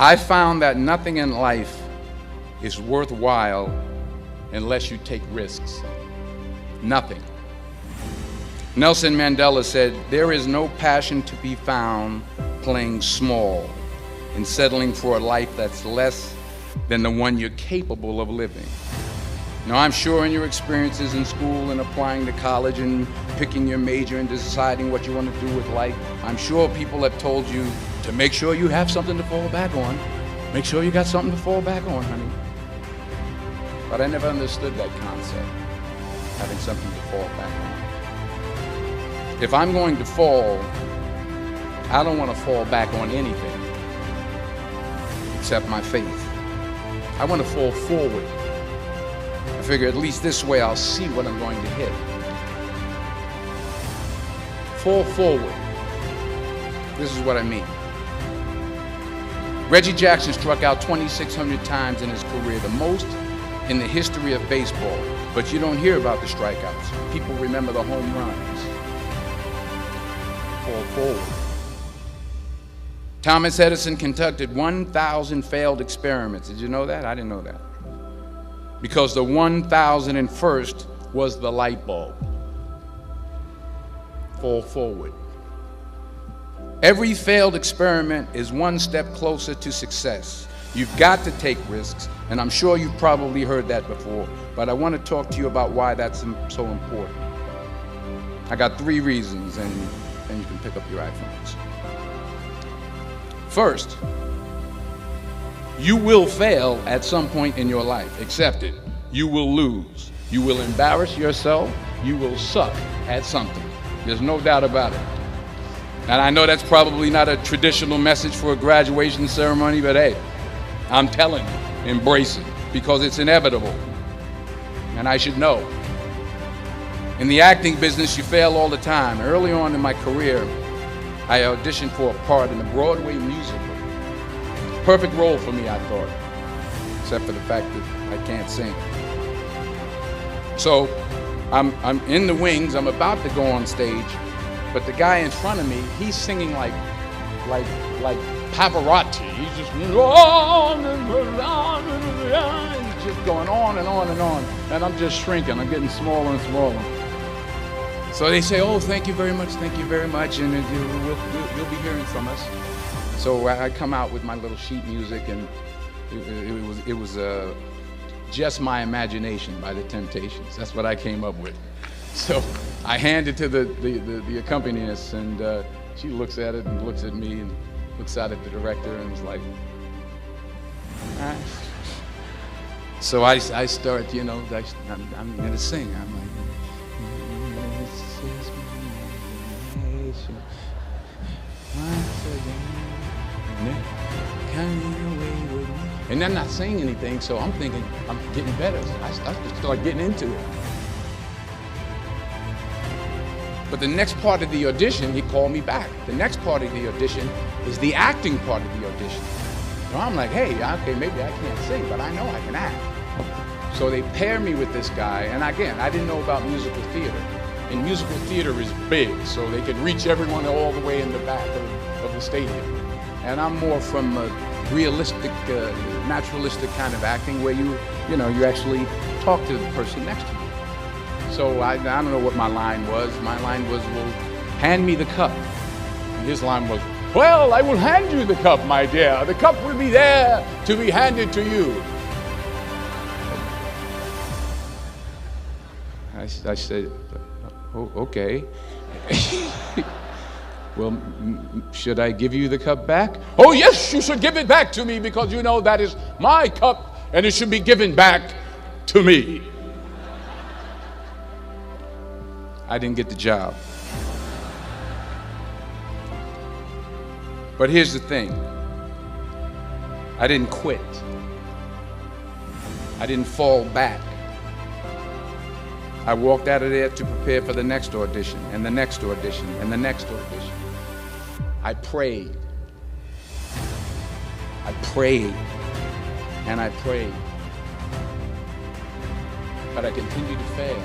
I found that nothing in life is worthwhile unless you take risks. Nothing. Nelson Mandela said, "There is no passion to be found playing small and settling for a life that's less than the one you're capable of living." Now, I'm sure in your experiences in school and applying to college and picking your major and deciding what you want to do with life, I'm sure people have told you to make sure you have something to fall back on. Make sure you got something to fall back on, honey. But I never understood that concept, having something to fall back on. If I'm going to fall, I don't want to fall back on anything except my faith. I want to fall forward. I figure at least this way I'll see what I'm going to hit. Fall forward. This is what I mean. Reggie Jackson struck out 2,600 times in his career, the most in the history of baseball. But you don't hear about the strikeouts. People remember the home runs. Fall forward. Thomas Edison conducted 1,000 failed experiments. Did you know that? I didn't know that. Because the 1,001st was the light bulb. Fall forward. Every failed experiment is one step closer to success. You've got to take risks, and I'm sure you've probably heard that before, but I want to talk to you about why that's so important. I got 3 reasons, and then you can pick up your iPhones. First, you will fail at some point in your life. Accept it. You will lose. You will embarrass yourself. You will suck at something. There's no doubt about it. And I know that's probably not a traditional message for a graduation ceremony, but hey, I'm telling you, embrace it, because it's inevitable. And I should know. In the acting business, you fail all the time. Early on in my career, I auditioned for a part in a Broadway musical. Perfect role for me, I thought, except for the fact that I can't sing. So I'm in the wings, I'm about to go on stage, but the guy in front of me, he's singing like Pavarotti. He's just on and on and on. He's just going on and on and on. And I'm just shrinking, I'm getting smaller and smaller. So they say, "Oh, thank you very much, and you'll be hearing from us." So I come out with my little sheet music, and it was Just My Imagination by The Temptations. That's what I came up with. So I hand it to the accompanist, and she looks at it and looks at me and looks out at the director and is like, ah. So I start, I'm going to sing. I'm like, and I'm not saying anything, so I'm thinking I'm getting better. So I start getting into it. But the next part of the audition, he called me back. The next part of the audition is the acting part of the audition. So I'm like, hey, okay, maybe I can't sing, but I know I can act. So they pair me with this guy, and again, I didn't know about musical theater. And musical theater is big, so they can reach everyone all the way in the back of the stadium. And I'm more from a realistic, naturalistic kind of acting where you actually talk to the person next to you. So I don't know what my line was. My line was, well, hand me the cup. And his line was, well, I will hand you the cup, my dear. The cup will be there to be handed to you. I said, oh, okay. Well, should I give you the cup back? Oh, yes, you should give it back to me, because you know that is my cup and it should be given back to me. I didn't get the job. But here's the thing. I didn't quit. I didn't fall back. I walked out of there to prepare for the next audition, and the next audition, and the next audition. I prayed. I prayed. And I prayed. But I continued to fail,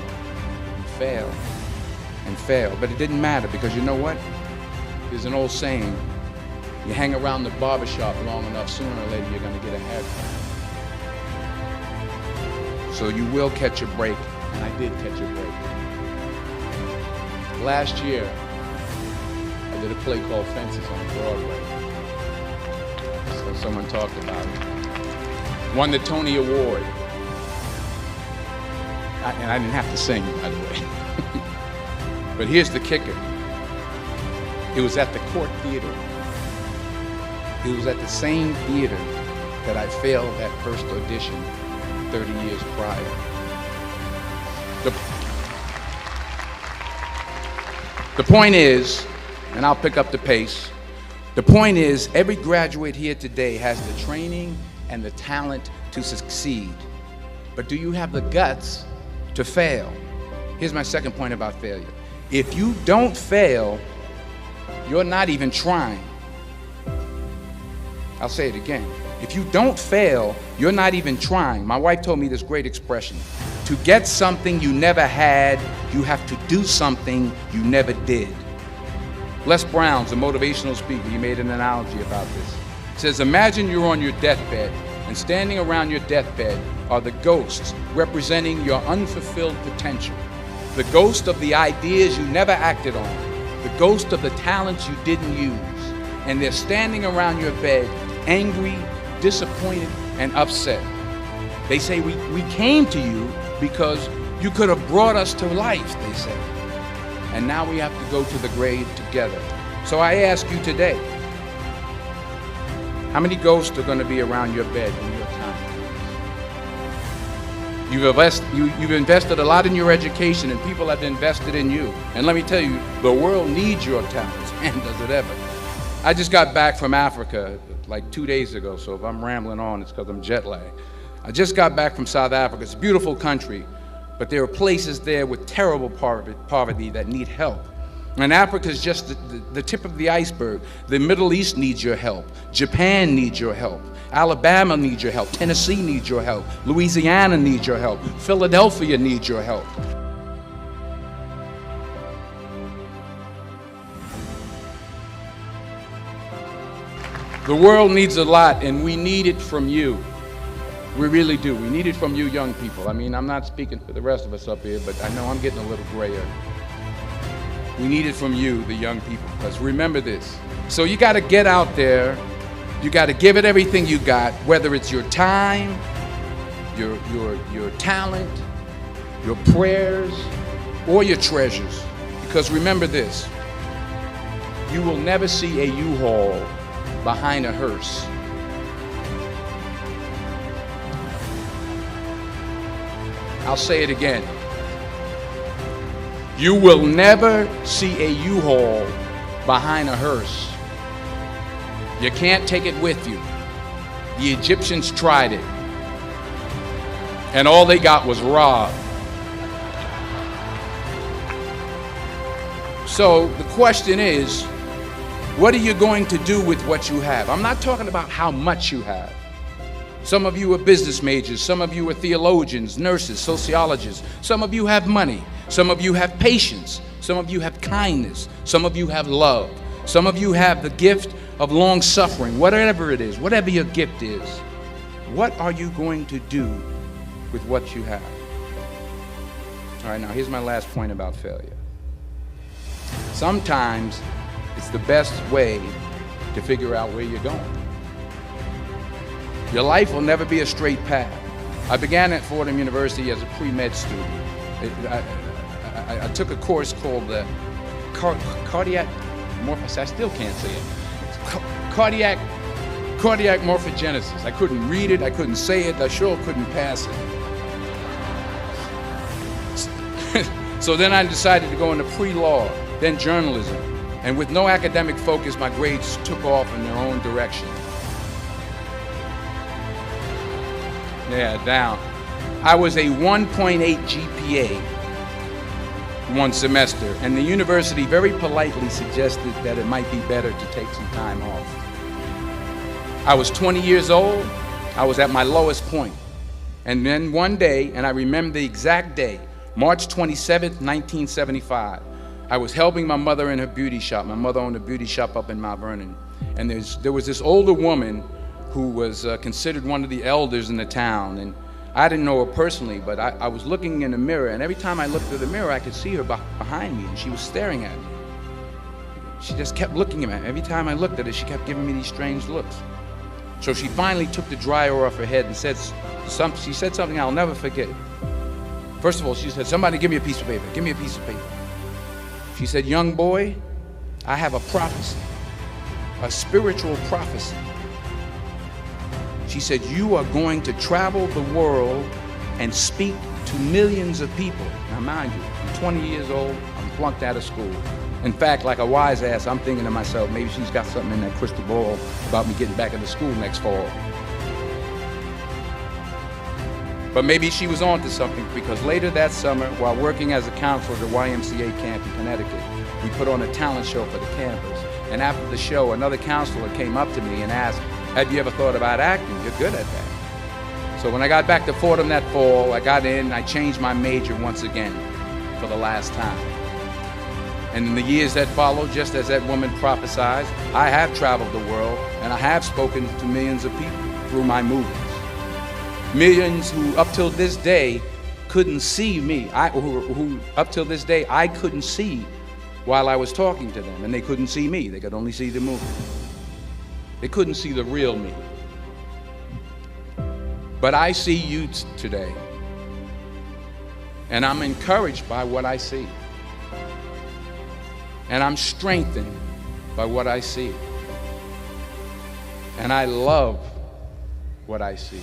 and fail, and fail. But it didn't matter, because you know what? There's an old saying, You hang around the barbershop long enough, sooner or later you're going to get a haircut. So you will catch a break, and I did catch a break. Last year, I did a play called Fences on Broadway. So someone talked about it. Won the Tony Award. And I didn't have to sing, by the way. But here's the kicker. It was at the Court Theater. It was at the same theater that I failed that first audition 30 years prior. The point is, and I'll pick up the pace, the point is every graduate here today has the training and the talent to succeed. But do you have the guts to fail? Here's my second point about failure. If you don't fail, you're not even trying. I'll say it again. If you don't fail, you're not even trying. My wife told me this great expression. To get something you never had, you have to do something you never did. Les Brown's a motivational speaker. He made an analogy about this. He says, imagine you're on your deathbed, and standing around your deathbed are the ghosts representing your unfulfilled potential. The ghost of the ideas you never acted on. The ghost of the talents you didn't use. And they're standing around your bed, angry, disappointed, and upset. They say, we came to you because you could have brought us to life, they say. And now we have to go to the grave together. So I ask you today, how many ghosts are going to be around your bed when your time comes? You've invested a lot in your education, and people have invested in you. And let me tell you, the world needs your talents, man, does it ever. I just got back from Africa like 2 days ago, so if I'm rambling on, it's because I'm jet lagged. I just got back from South Africa. It's a beautiful country, but there are places there with terrible poverty that need help. And Africa is just the tip of the iceberg. The Middle East needs your help. Japan needs your help. Alabama needs your help. Tennessee needs your help. Louisiana needs your help. Philadelphia needs your help. The world needs a lot, and we need it from you. We really do. We need it from you young people. I mean, I'm not speaking for the rest of us up here, but I know I'm getting a little grayer. We need it from you, the young people, because remember this. So you got to get out there. You got to give it everything you got, whether it's your time, your talent, your prayers, or your treasures. Because remember this. You will never see a U-Haul behind a hearse. I'll say it again. You will never see a U-Haul behind a hearse. You can't take it with you. The Egyptians tried it, and all they got was robbed. So the question is, what are you going to do with what you have? I'm not talking about how much you have. Some of you are business majors. Some of you are theologians, nurses, sociologists. Some of you have money. Some of you have patience. Some of you have kindness. Some of you have love. Some of you have the gift of long suffering. Whatever it is, whatever your gift is, what are you going to do with what you have? All right, now here's my last point about failure. Sometimes it's the best way to figure out where you're going. Your life will never be a straight path. I began at Fordham University as a pre-med student. I took a course called the cardiac morphogenesis. I still can't say it. Cardiac morphogenesis. I couldn't read it. I couldn't say it. I sure couldn't pass it. So then I decided to go into pre-law, then journalism. And with no academic focus, my grades took off in their own direction. Yeah, down. I was a 1.8 GPA one semester, and the university very politely suggested that it might be better to take some time off. I was 20 years old. I was at my lowest point. And then one day, and I remember the exact day, March 27th, 1975, I was helping my mother in her beauty shop. My mother owned a beauty shop up in Mount Vernon. And there was this older woman who was considered one of the elders in the town. And I didn't know her personally, but I was looking in the mirror, and every time I looked through the mirror, I could see her behind me, and she was staring at me. She just kept looking at me. Every time I looked at her, she kept giving me these strange looks. So she finally took the dryer off her head and she said something I'll never forget. First of all, she said, "Somebody give me a piece of paper. Give me a piece of paper." She said, "Young boy, I have a prophecy, a spiritual prophecy." She said, "You are going to travel the world and speak to millions of people." Now mind you, I'm 20 years old, I'm flunked out of school. In fact, like a wise ass, I'm thinking to myself, maybe she's got something in that crystal ball about me getting back into school next fall. But maybe she was on to something, because later that summer, while working as a counselor at the YMCA camp in Connecticut, we put on a talent show for the campers. And after the show, another counselor came up to me and asked, "Have you ever thought about acting? You're good at that." So when I got back to Fordham that fall, I got in and I changed my major once again for the last time. And in the years that followed, just as that woman prophesied, I have traveled the world and I have spoken to millions of people through my movies. Millions who up till this day couldn't see me, who up till this day I couldn't see while I was talking to them, and they couldn't see me, they could only see the movie. They couldn't see the real me. But I see you today, and I'm encouraged by what I see. And I'm strengthened by what I see. And I love what I see.